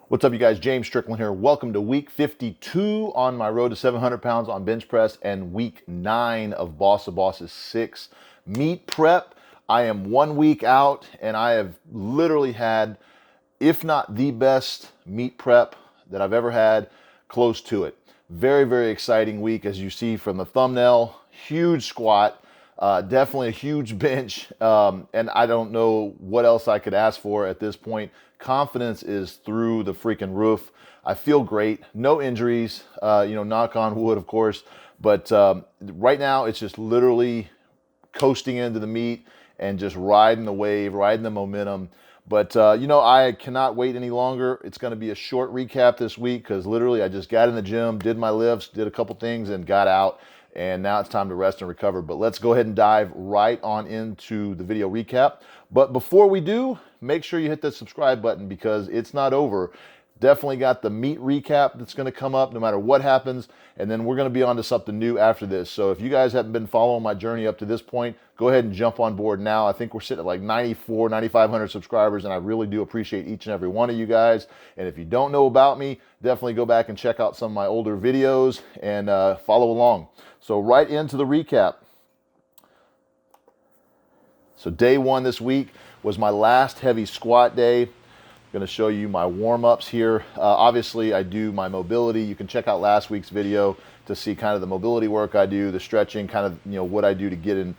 What's up, you guys? James Strickland here. Welcome to week 52 on my road to 700 pounds on bench press and week 9 of Boss of Bosses 6 meet prep. I am 1 week out and I have literally had, if not the best meet prep that I've ever had, close to it. Very, very exciting week, as you see from the thumbnail. Huge squat, definitely a huge bench, and I don't know what else I could ask for at this point. Confidence is through the freaking roof. I feel great. No injuries, knock on wood, of course. But right now, it's just literally coasting into the meet and just riding the wave, riding the momentum. But, I cannot wait any longer. It's going to be a short recap this week because literally I just got in the gym, did my lifts, did a couple things, and got out. And now it's time to rest and recover. But let's go ahead and dive right on into the video recap. But before we do, make sure you hit that subscribe button because it's not over. Definitely got the meet recap that's going to come up no matter what happens. And then we're going to be on to something new after this. So if you guys haven't been following my journey up to this point, go ahead and jump on board now. I think we're sitting at like 9,500 subscribers, and I really do appreciate each and every one of you guys. And if you don't know about me, definitely go back and check out some of my older videos and follow along. So right into the recap. So day 1 this week was my last heavy squat day. Going to show you my warm-ups here. Obviously, I do my mobility. You can check out last week's video to see kind of the mobility work I do, the stretching, kind of what I do to get in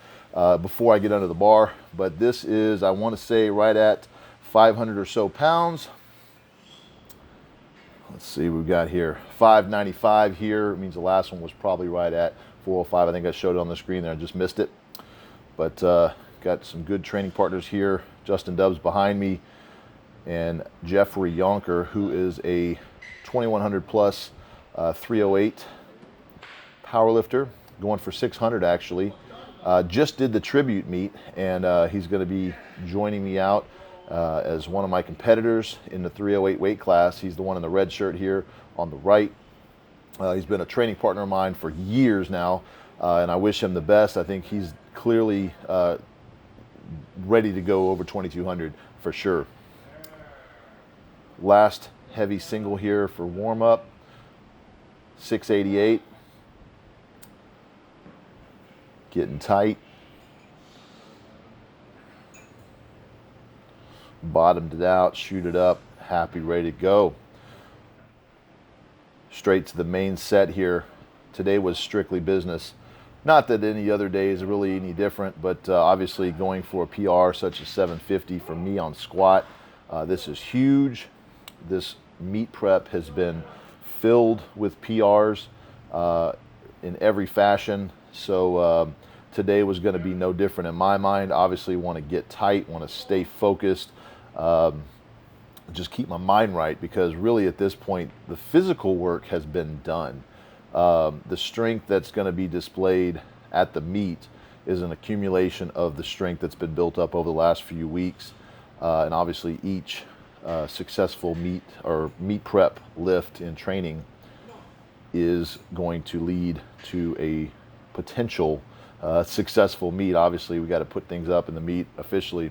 before I get under the bar. But this is, I want to say, right at 500 or so pounds. Let's see what we've got here. 595 here. It means the last one was probably right at 405. I think I showed it on the screen there. I just missed it. But got some good training partners here. Justin Dubbs behind me, and Jeffrey Yonker, who is a 2100 plus 308 powerlifter, going for 600 actually. Just did the tribute meet, and he's going to be joining me out as one of my competitors in the 308 weight class. He's the one in the red shirt here on the right. He's been a training partner of mine for years now, and I wish him the best. I think he's clearly ready to go over 2200 for sure. Last heavy single here for warm-up, 688. Getting tight. Bottomed it out, shoot it up, happy, ready to go. Straight to the main set here. Today was strictly business. Not that any other day is really any different, but obviously going for a PR such as 750 for me on squat, this is huge. This meet prep has been filled with PRs in every fashion. So today was going to be no different in my mind. Obviously want to get tight, want to stay focused, just keep my mind right, because really at this point the physical work has been done. The strength that's going to be displayed at the meet is an accumulation of the strength that's been built up over the last few weeks, and obviously each successful meet prep lift in training is going to lead to a potential successful meet. Obviously we got to put things up in the meet officially,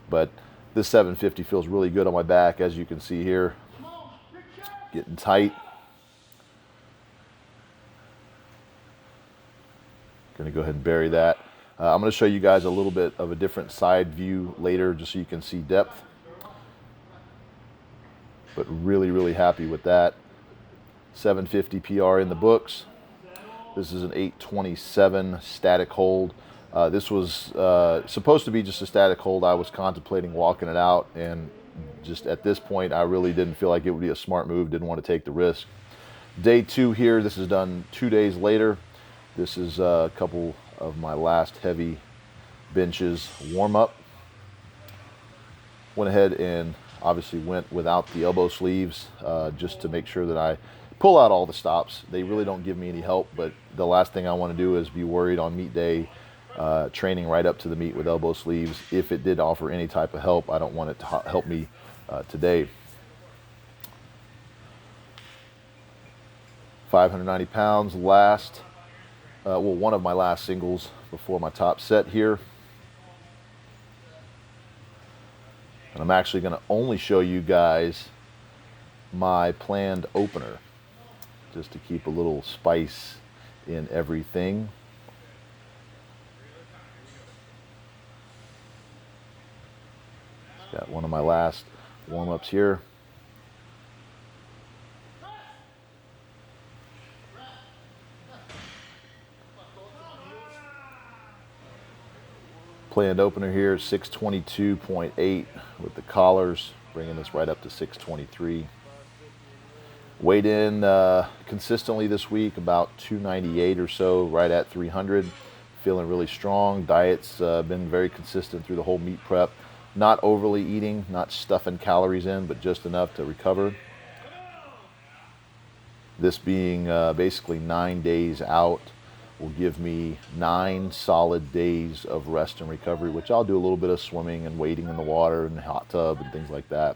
but this 750 feels really good on my back, as you can see here. Getting tight. Going to go ahead and bury that. I'm going to show you guys a little bit of a different side view later just so you can see depth. But really, really happy with that. 750 PR in the books. This is an 827 static hold. This was supposed to be just a static hold. I was contemplating walking it out, and just at this point I really didn't feel like it would be a smart move. Didn't want to take the risk. Day 2 here. This is done 2 days later. This is a couple of my last heavy benches warm up. Went ahead and obviously went without the elbow sleeves just to make sure that I pull out all the stops. They really don't give me any help, but the last thing I want to do is be worried on meet day training right up to the meet with elbow sleeves. If it did offer any type of help, I don't want it to help me today. 590 pounds last. One of my last singles before my top set here. And I'm actually going to only show you guys my planned opener, just to keep a little spice in everything. Got one of my last warm-ups here. Planned opener here, 622.8 with the collars, bringing this right up to 623. Weighed in consistently this week, about 298 or so, right at 300. Feeling really strong. Diet's been very consistent through the whole meat prep. Not overly eating, not stuffing calories in, but just enough to recover. This being basically 9 days out will give me 9 solid days of rest and recovery, which I'll do a little bit of swimming and wading in the water and the hot tub and things like that.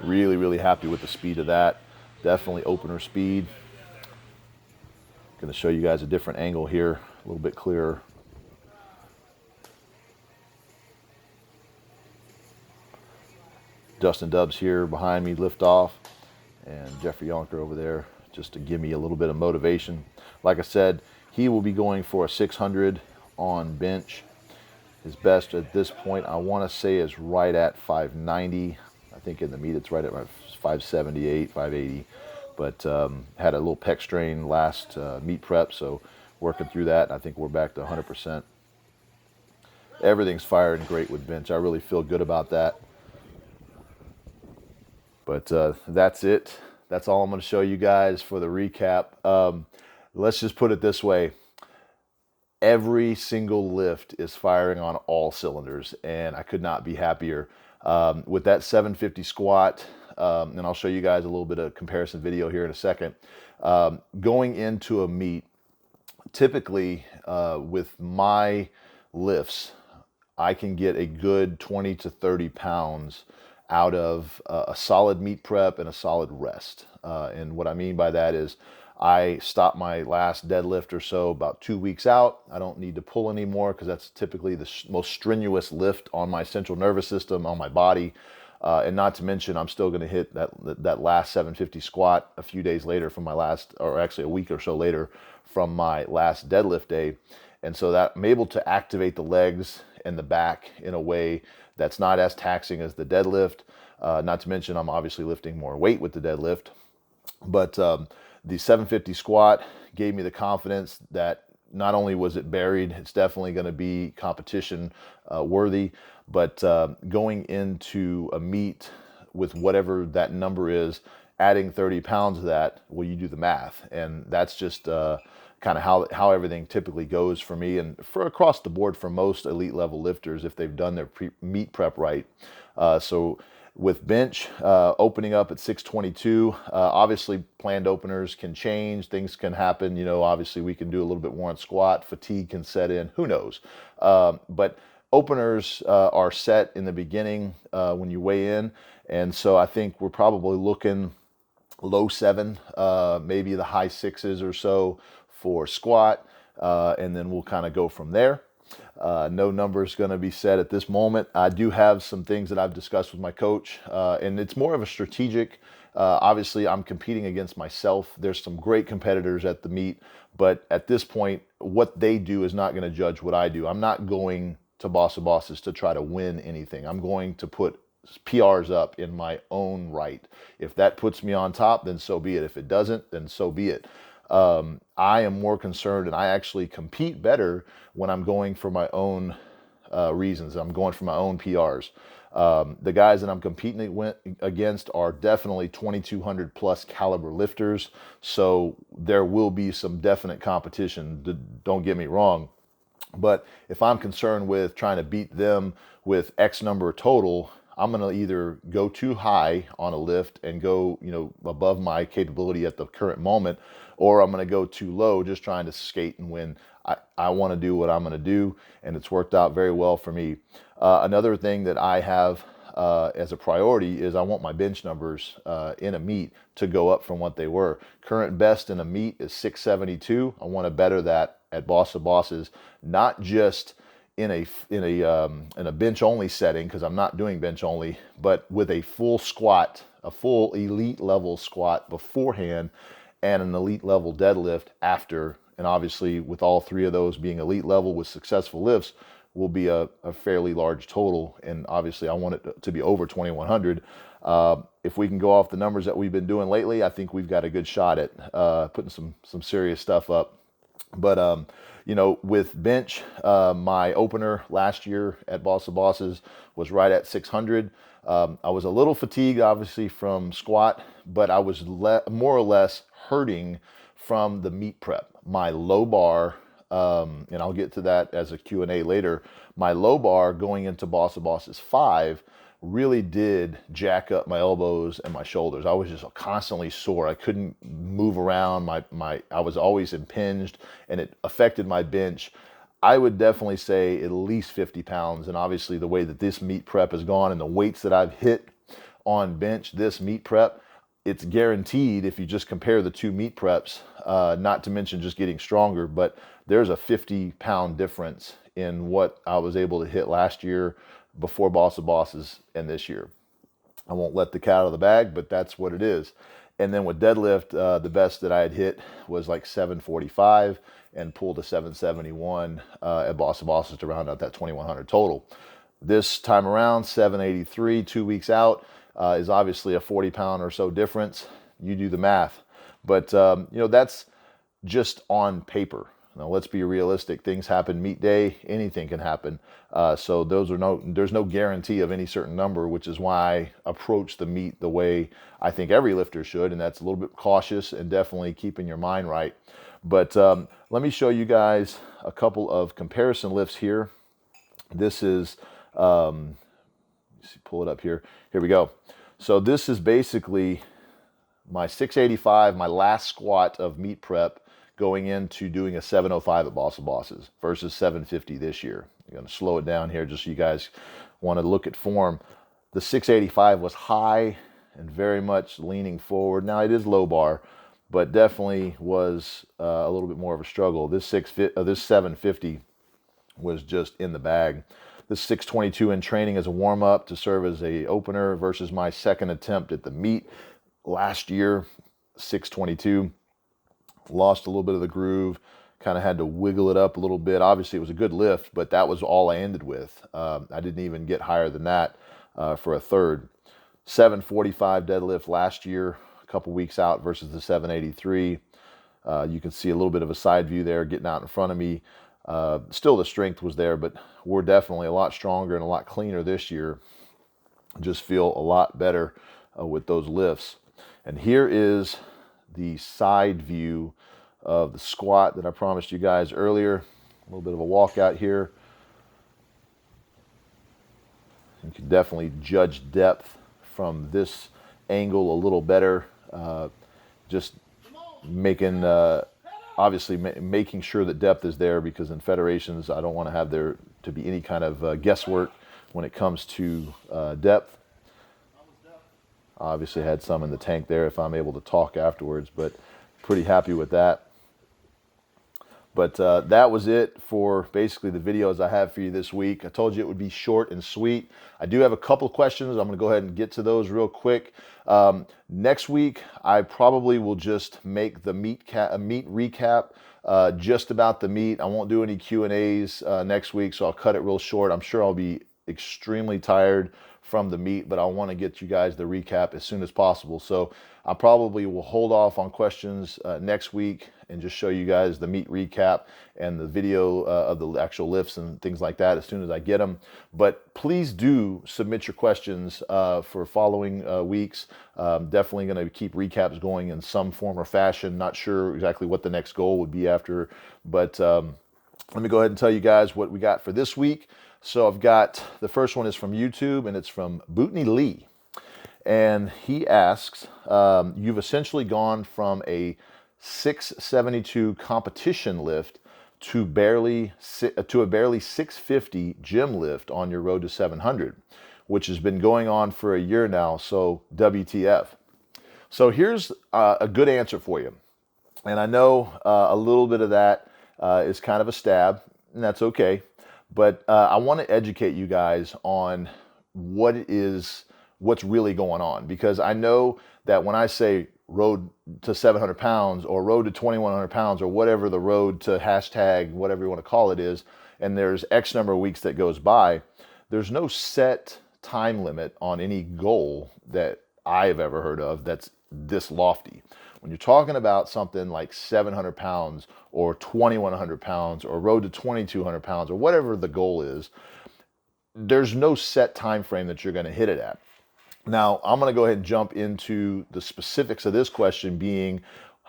Really, really happy with the speed of that. Definitely opener speed. Going to show you guys a different angle here, a little bit clearer. Dustin Dubs here behind me, lift off, and Jeffrey Yonker over there just to give me a little bit of motivation. Like I said, he will be going for a 600 on bench. His best at this point, I want to say, is right at 590. I think in the meet it's right at 578, 580. But had a little pec strain last meet prep, so working through that. I think we're back to 100%. Everything's firing great with bench. I really feel good about that. But that's it. That's all I'm going to show you guys for the recap. Let's just put it this way. Every single lift is firing on all cylinders, and I could not be happier. With that 750 squat, and I'll show you guys a little bit of comparison video here in a second. Going into a meet, typically with my lifts, I can get a good 20 to 30 pounds out of a solid meet prep and a solid rest. And what I mean by that is I stop my last deadlift or so about 2 weeks out. I don't need to pull anymore because that's typically the most strenuous lift on my central nervous system, on my body. And not to mention, I'm still going to hit that last 750 squat a few days later from my last, or actually a week or so later from my last deadlift day. And so that I'm able to activate the legs and the back in a way that's not as taxing as the deadlift. Not to mention, I'm obviously lifting more weight with the deadlift. But the 750 squat gave me the confidence that not only was it buried, it's definitely going to be competition worthy, but going into a meet with whatever that number is, adding 30 pounds of that, well, you do the math. And that's just kind of how everything typically goes for me and for across the board for most elite level lifters if they've done their meet prep right. So with bench opening up at 622, obviously planned openers can change, things can happen, you know, obviously we can do a little bit more on squat, fatigue can set in, who knows. But openers are set in the beginning when you weigh in, and so I think we're probably looking low 7, maybe the high 6s or so for squat, and then we'll kind of go from there. No number is going to be set at this moment. I do have some things that I've discussed with my coach, and it's more of a strategic. Obviously, I'm competing against myself. There's some great competitors at the meet, but at this point, what they do is not going to judge what I do. I'm not going to Boss of Bosses to try to win anything. I'm going to put PRs up in my own right. If that puts me on top, then so be it. If it doesn't, then so be it. I am more concerned, and I actually compete better when I'm going for my own reasons. I'm going for my own PRs. The guys that I'm competing against are definitely 2200 plus caliber lifters, so there will be some definite competition. Don't get me wrong. But if I'm concerned with trying to beat them with X number total, I'm going to either go too high on a lift and go, you know, above my capability at the current moment, or I'm going to go too low just trying to skate and win. I want to do what I'm going to do, and it's worked out very well for me. Another thing that I have as a priority is I want my bench numbers in a meet to go up from what they were. Current best in a meet is 672. I want to better that at Boss of Bosses, not just in a bench only setting, because I'm not doing bench only, but with a full squat, a full elite level squat beforehand, and an elite level deadlift after. And obviously, with all three of those being elite level with successful lifts, will be a fairly large total. And obviously, I want it to be over 2100. If we can go off the numbers that we've been doing lately, I think we've got a good shot at putting some serious stuff up. But you know, with bench, my opener last year at Boss of Bosses was right at 600. I was a little fatigued, obviously, from squat, but I was more or less hurting from the meet prep. My low bar, and I'll get to that as a Q&A later, my low bar going into Boss of Bosses 5 really did jack up my elbows and my shoulders. I was just constantly sore. I couldn't move around. I was always impinged, and it affected my bench. I would definitely say at least 50 pounds. And obviously, the way that this meet prep has gone and the weights that I've hit on bench this meet prep, it's guaranteed, if you just compare the two meet preps, not to mention just getting stronger, but there's a 50-pound difference in what I was able to hit last year before Boss of Bosses and this year. I won't let the cat out of the bag, but that's what it is. And then with deadlift, the best that I had hit was like 745 and pulled a 771 at Boss of Bosses to round out that 2100 total. This time around, 783, 2 weeks out, is obviously a 40-pound or so difference. You do the math. But, you know, that's just on paper. Now, let's be realistic. Things happen meet day. Anything can happen. So there's no guarantee of any certain number, which is why I approach the meet the way I think every lifter should, and that's a little bit cautious and definitely keeping your mind right. But let me show you guys a couple of comparison lifts here. This is, pull it up here. Here we go. So this is basically my 685, my last squat of meet prep, going into doing a 705 at Boss of Bosses versus 750 this year. I'm going to slow it down here just so you guys want to look at form. The 685 was high and very much leaning forward. Now it is low bar, but definitely was a little bit more of a struggle. This 750 was just in the bag. This 622 in training as a warm-up to serve as a opener versus my second attempt at the meet last year, 622. Lost a little bit of the groove, kind of had to wiggle it up a little bit. Obviously, it was a good lift, but that was all I ended with. I didn't even get higher than that for a third. 745 deadlift last year, a couple weeks out versus the 783. You can see a little bit of a side view there getting out in front of me. Still the strength was there, but we're definitely a lot stronger and a lot cleaner this year. Just feel a lot better with those lifts. And here is the side view of the squat that I promised you guys earlier. A little bit of a walkout here. You can definitely judge depth from this angle a little better. Just making, obviously making sure that depth is there, because in federations, I don't want to have there to be any kind of guesswork when it comes to depth. Obviously had some in the tank there if I'm able to talk afterwards, but pretty happy with that. But that was it for basically the videos I have for you this week. I told you it would be short and sweet. I do have a couple of questions. I'm going to go ahead and get to those real quick. Next week, I probably will just make the meet recap just about the meet. I won't do any Q&As next week, so I'll cut it real short. I'm sure I'll be extremely tired from the meet, but I want to get you guys the recap as soon as possible. So I probably will hold off on questions next week and just show you guys the meet recap and the video of the actual lifts and things like that as soon as I get them. But please do submit your questions for following weeks. Definitely going to keep recaps going in some form or fashion. Not sure exactly what the next goal would be after, but let me go ahead and tell you guys what we got for this week. So I've got, the first one is from YouTube, and it's from Bootney Lee. And he asks, you've essentially gone from a 672 competition lift to a barely 650 gym lift on your road to 700, which has been going on for a year now. So WTF. So here's a good answer for you. And I know a little bit of that is kind of a stab, and that's okay. But I want to educate you guys on what's really going on, because I know that when I say road to 700 pounds or road to 2,100 pounds or whatever the road to hashtag, whatever you want to call it is, and there's X number of weeks that goes by, there's no set time limit on any goal that I've ever heard of that's this lofty. When you're talking about something like 700 pounds or 2,100 pounds or road to 2,200 pounds or whatever the goal is, there's no set time frame that you're going to hit it at. Now, I'm going to go ahead and jump into the specifics of this question, being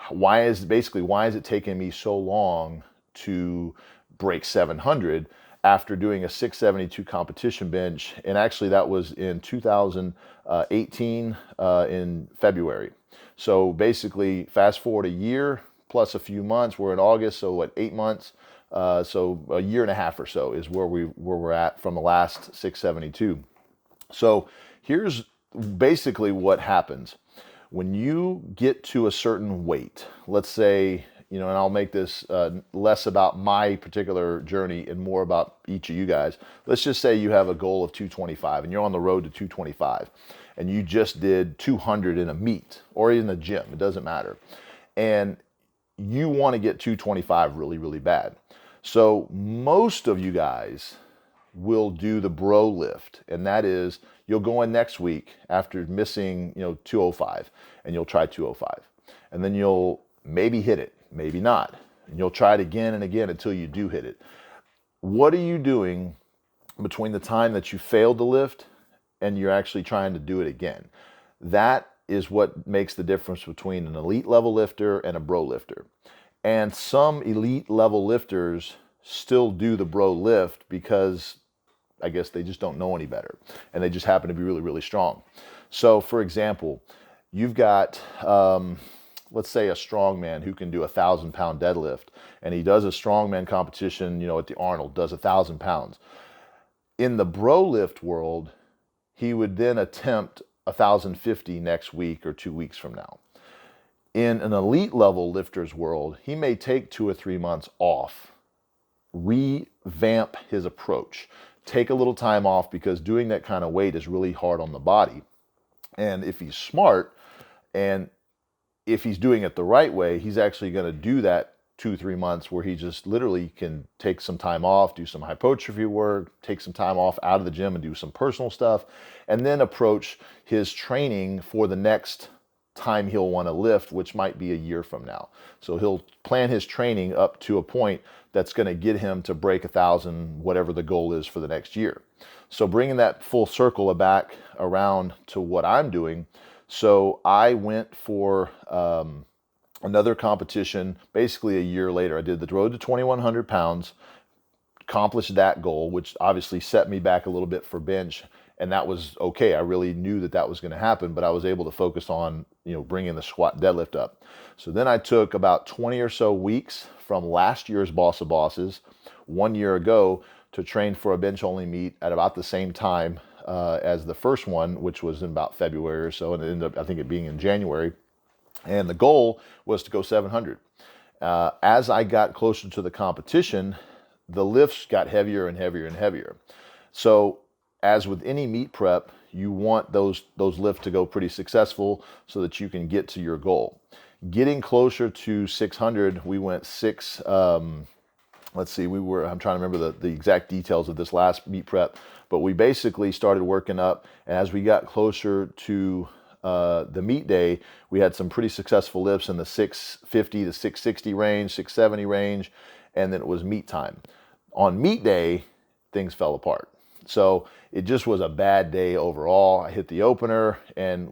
why is it taking me so long to break 700 after doing a 672 competition bench? And actually that was in 2018 in February. So basically fast forward a year plus a few months, we're in August, so what, 8 months? So a year and a half or so is where we're at from the last 672. So here's basically what happens when you get to a certain weight. Let's say, and I'll make this less about my particular journey and more about each of you guys. Let's just say you have a goal of 225 and you're on the road to 225 and you just did 200 in a meet or in the gym, it doesn't matter. And you want to get 225 really, really bad. So most of you guys will do the bro lift, and that is you'll go in next week after missing 205 and you'll try 205, and then you'll maybe hit it, maybe not, and you'll try it again and again until you do hit it. What are you doing between the time that you failed to lift and you're actually trying to do it again? That is what makes the difference between an elite level lifter and a bro lifter. And some elite level lifters still do the bro lift because I guess they just don't know any better and they just happen to be really, really strong. So for example, you've got, let's say a strongman who can do 1,000-pound deadlift, and he does a strongman competition, at the Arnold, does 1,000 pounds. In the bro lift world, he would then attempt 1,050 next week or 2 weeks from now. In an elite level lifter's world, he may take 2 or 3 months off, revamp his approach, take a little time off, because doing that kind of weight is really hard on the body. And if he's smart and if he's doing it the right way, he's actually going to do that 2-3 months where he just literally can take some time off, do some hypertrophy work, take some time off out of the gym and do some personal stuff, and then approach his training for the next time he'll want to lift, which might be a year from now. So he'll plan his training up to a point that's going to get him to break 1,000, whatever the goal is for the next year. So bringing that full circle back around to what I'm doing. So I went for another competition basically a year later. I did the road to 2,100 pounds, accomplished that goal, which obviously set me back a little bit for bench. And that was okay. I really knew that was going to happen, but I was able to focus on, bringing the squat deadlift up. So then I took about 20 or so weeks from last year's Boss of Bosses 1 year ago to train for a bench only meet at about the same time as the first one, which was in about February or so. And it ended up, I think, it being in January. And the goal was to go 700. As I got closer to the competition, the lifts got heavier and heavier and heavier. So as with any meet prep, you want those lifts to go pretty successful so that you can get to your goal. Getting closer to 600, we went I'm trying to remember the exact details of this last meet prep, but we basically started working up, and as we got closer to the meet day, we had some pretty successful lifts in the 650 to 660 range, 670 range, and then it was meet time. On meet day, things fell apart. So it just was a bad day overall. I hit the opener, and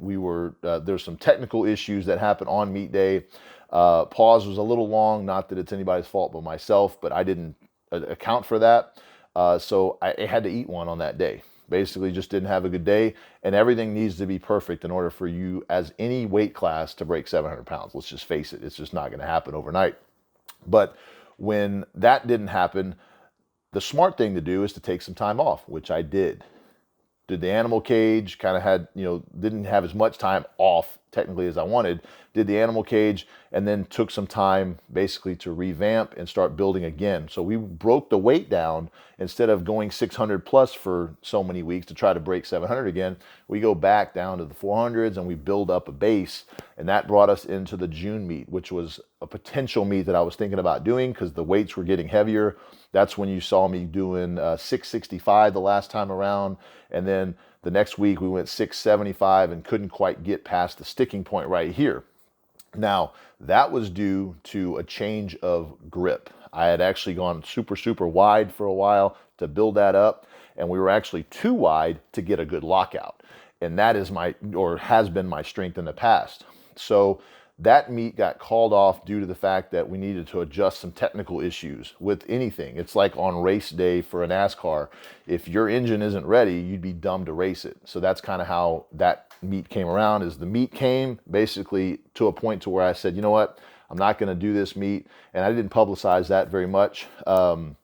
there's some technical issues that happened on meet day. Pause was a little long, not that it's anybody's fault but myself, but I didn't account for that. So I had to eat one on that day. Basically just didn't have a good day, and everything needs to be perfect in order for you as any weight class to break 700 pounds. Let's just face it, it's just not going to happen overnight. But when that didn't happen, the smart thing to do is to take some time off, which I did. Did the animal cage, kind of had, didn't have as much time off technically as I wanted, did the animal cage, and then took some time basically to revamp and start building again. So we broke the weight down. Instead of going 600 plus for so many weeks to try to break 700 again, we go back down to the 400s and we build up a base. And that brought us into the June meet, which was a potential meet that I was thinking about doing because the weights were getting heavier. That's when you saw me doing 665 the last time around. And then the next week we went 675 and couldn't quite get past the sticking point right here. Now, that was due to a change of grip. I had actually gone super, super wide for a while to build that up, and we were actually too wide to get a good lockout. And that is has been my strength in the past. So that meet got called off due to the fact that we needed to adjust some technical issues with anything. It's like on race day for a NASCAR. If your engine isn't ready, you'd be dumb to race it. So that's kind of how that meet came around. Is the meet came basically to a point to where I said, you know what, I'm not going to do this meet. And I didn't publicize that very much. And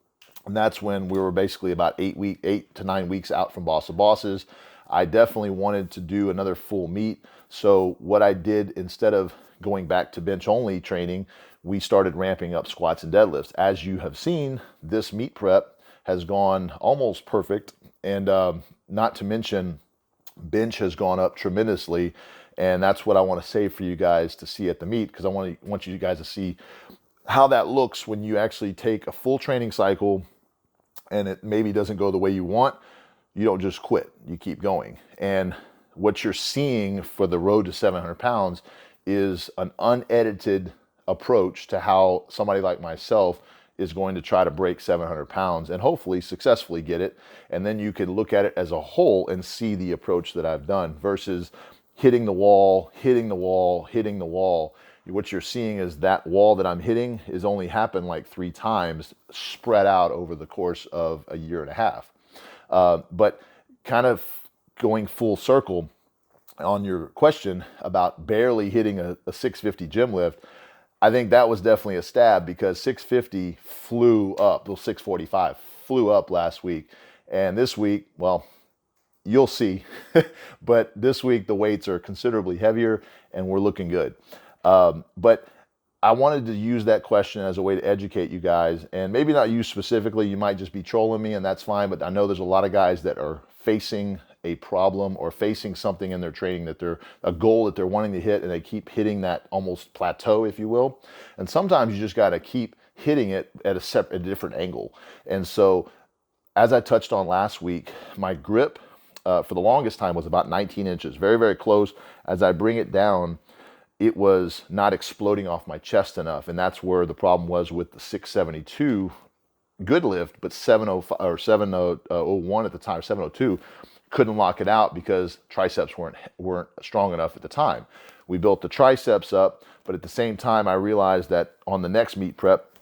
that's when we were basically about 8 to 9 weeks out from Boss of Bosses. I definitely wanted to do another full meet. So what I did, instead of going back to bench only training, we started ramping up squats and deadlifts. As you have seen, this meet prep has gone almost perfect. And not to mention, bench has gone up tremendously. And that's what I want to save for you guys to see at the meet, because I want you guys to see how that looks when you actually take a full training cycle and it maybe doesn't go the way you want. You don't just quit, you keep going. And what you're seeing for the road to 700 pounds is an unedited approach to how somebody like myself is going to try to break 700 pounds and hopefully successfully get it. And then you can look at it as a whole and see the approach that I've done versus hitting the wall, hitting the wall, hitting the wall. What you're seeing is that wall that I'm hitting is only happened like 3 times spread out over the course of a year and a half. But kind of going full circle on your question about barely hitting a 650 gym lift, I think that was definitely a stab, because 650 flew up, well, 645 flew up last week. And this week, well, you'll see, but this week the weights are considerably heavier and we're looking good. But I wanted to use that question as a way to educate you guys, and maybe not you specifically. You might just be trolling me, and that's fine. But I know there's a lot of guys that are facing a problem or facing something in their training, that they're a goal that they're wanting to hit, and they keep hitting that almost plateau, if you will. And sometimes you just got to keep hitting it at a different angle. And so, as I touched on last week, my grip for the longest time was about 19 inches, very, very close. As I bring it down, it was not exploding off my chest enough. And that's where the problem was with the 672 good lift, but 705 or 701 at the time, 702, couldn't lock it out because triceps weren't strong enough at the time. We built the triceps up, but at the same time, I realized that on the next meet prep,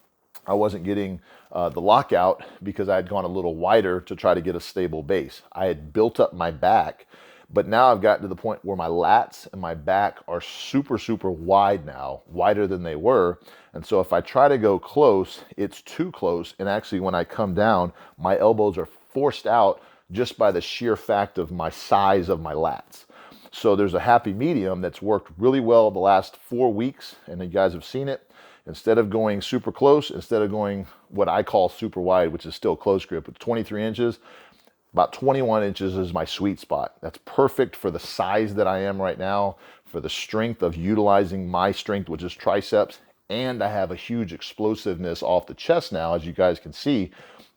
I wasn't getting the lockout because I had gone a little wider to try to get a stable base. I had built up my back, but now I've gotten to the point where my lats and my back are super, super wide now, wider than they were. And so if I try to go close, it's too close. And actually, when I come down, my elbows are forced out just by the sheer fact of my size of my lats. So there's a happy medium that's worked really well the last 4 weeks, and you guys have seen it. Instead of going super close, instead of going what I call super wide, which is still close grip, with 23 inches, about 21 inches is my sweet spot. That's perfect for the size that I am right now, for the strength of utilizing my strength, which is triceps. And I have a huge explosiveness off the chest now, as you guys can see,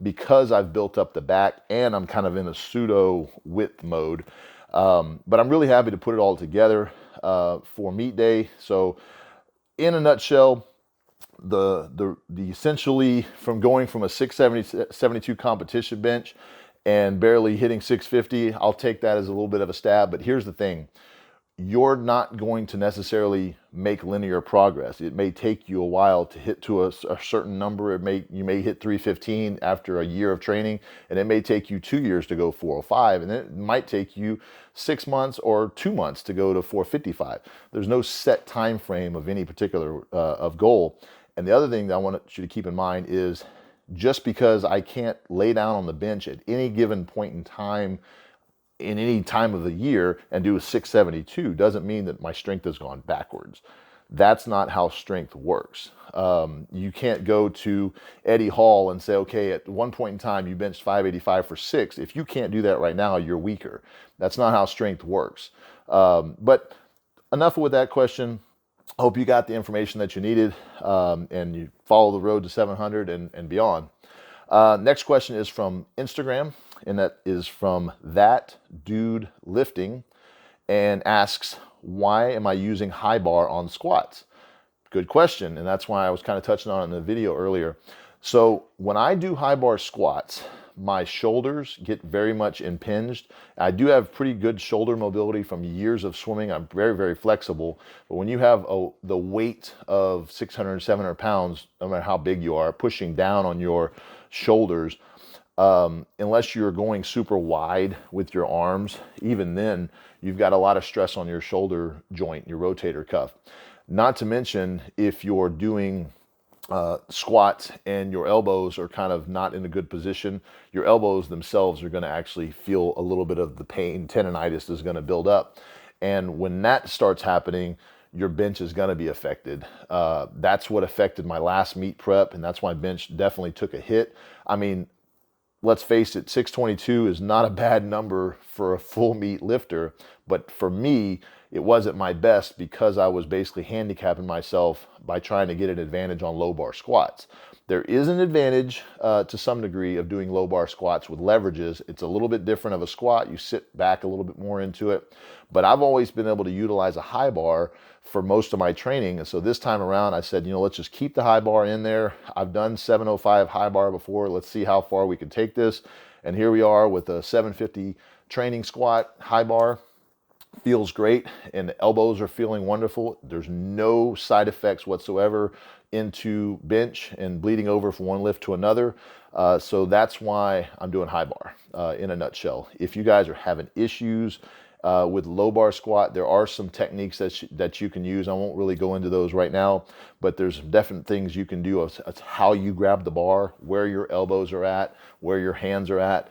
because I've built up the back and I'm kind of in a pseudo width mode. But I'm really happy to put it all together for meet day. So in a nutshell, the essentially from going from a 672 competition bench and barely hitting 650, I'll take that as a little bit of a stab. But here's the thing. You're not going to necessarily make linear progress. It may take you a while to hit to a certain number. You may hit 315 after a year of training, and it may take you 2 years to go 405, and then it might take you 6 months or 2 months to go to 455. There's no set time frame of any particular of goal. And the other thing that I want you to keep in mind is, just because I can't lay down on the bench at any given point in time in any time of the year and do a 672 doesn't mean that my strength has gone backwards. That's not how strength works. You can't go to Eddie Hall and say, okay, at one point in time you benched 585 for 6. If you can't do that right now, you're weaker. That's not how strength works. But enough with that question. Hope you got the information that you needed, and you follow the road to 700 and beyond. Next question is from Instagram, and that is from That Dude Lifting, and asks, why am I using high bar on squats? Good question, and that's why I was kind of touching on it in the video earlier. So when I do high bar squats, my shoulders get very much impinged. I do have pretty good shoulder mobility from years of swimming. I'm very, very flexible. But when you have the weight of 600, 700 pounds, no matter how big you are, pushing down on your shoulders, unless you're going super wide with your arms, even then, you've got a lot of stress on your shoulder joint, your rotator cuff. Not to mention, if you're doing squats and your elbows are kind of not in a good position, your elbows themselves are going to actually feel a little bit of the pain. Tendonitis is going to build up. And when that starts happening, your bench is going to be affected. That's what affected my last meet prep, and that's why bench definitely took a hit. I mean, let's face it, 622 is not a bad number for a full meet lifter, but for me, it wasn't my best because I was basically handicapping myself by trying to get an advantage on low bar squats. There is an advantage to some degree of doing low bar squats with leverages. It's a little bit different of a squat. You sit back a little bit more into it, but I've always been able to utilize a high bar for most of my training. And so this time around, I said, let's just keep the high bar in there. I've done 705 high bar before. Let's see how far we can take this. And here we are with a 750 training squat high bar. Feels great, and the elbows are feeling wonderful. There's no side effects whatsoever into bench and bleeding over from one lift to another. So that's why I'm doing high bar in a nutshell. If you guys are having issues with low bar squat, there are some techniques that you can use. I won't really go into those right now, but there's definite things you can do of how you grab the bar, where your elbows are at, where your hands are at.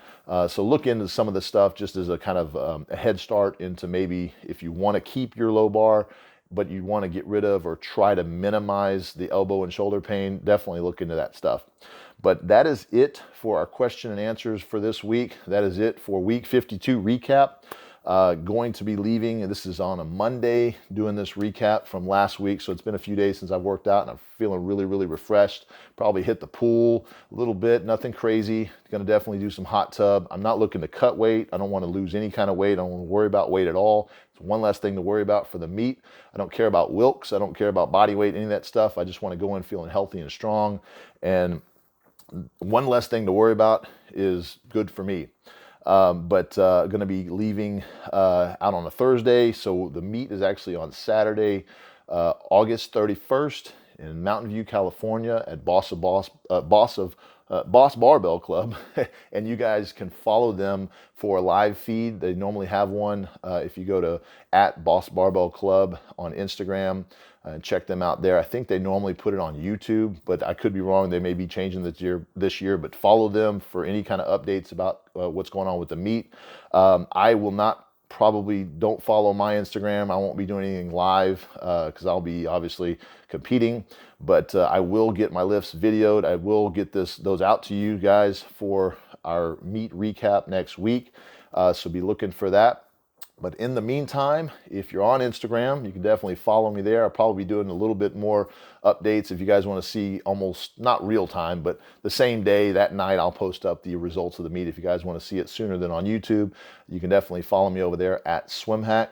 So look into some of the stuff just as a kind of a head start into maybe if you want to keep your low bar, but you want to get rid of or try to minimize the elbow and shoulder pain, definitely look into that stuff. But that is it for our question and answers for this week. That is it for week 52 recap. Going to be leaving, this is on a Monday, doing this recap from last week. So it's been a few days since I've worked out and I'm feeling really, really refreshed. Probably hit the pool a little bit, nothing crazy. Going to definitely do some hot tub. I'm not looking to cut weight. I don't want to lose any kind of weight. I don't want to worry about weight at all. It's one less thing to worry about for the meet. I don't care about Wilks. I don't care about body weight, any of that stuff. I just want to go in feeling healthy and strong. And one less thing to worry about is good for me. But going to be leaving out on a Thursday. So the meet is actually on Saturday, August 31st in Mountain View, California at Boss Barbell Club. And you guys can follow them for a live feed. They normally have one. If you go to @Boss Barbell Club on Instagram, and check them out there. I think they normally put it on YouTube, but I could be wrong. They may be changing this year, but follow them for any kind of updates about what's going on with the meet. I will not don't follow my Instagram. I won't be doing anything live because I'll be obviously competing, but I will get my lifts videoed. I will get those out to you guys for our meet recap next week. So be looking for that. But in the meantime, if you're on Instagram, you can definitely follow me there. I'll probably be doing a little bit more updates if you guys want to see almost not real time, but the same day, that night, I'll post up the results of the meet. If you guys want to see it sooner than on YouTube, you can definitely follow me over there @SwimHack.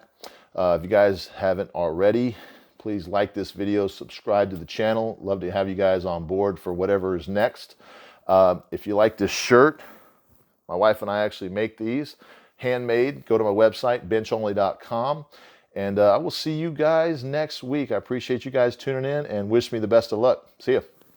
If you guys haven't already, please like this video, subscribe to the channel. Love to have you guys on board for whatever is next. If you like this shirt, my wife and I actually make these. Handmade. Go to my website, benchonly.com. And I will see you guys next week. I appreciate you guys tuning in and wish me the best of luck. See ya.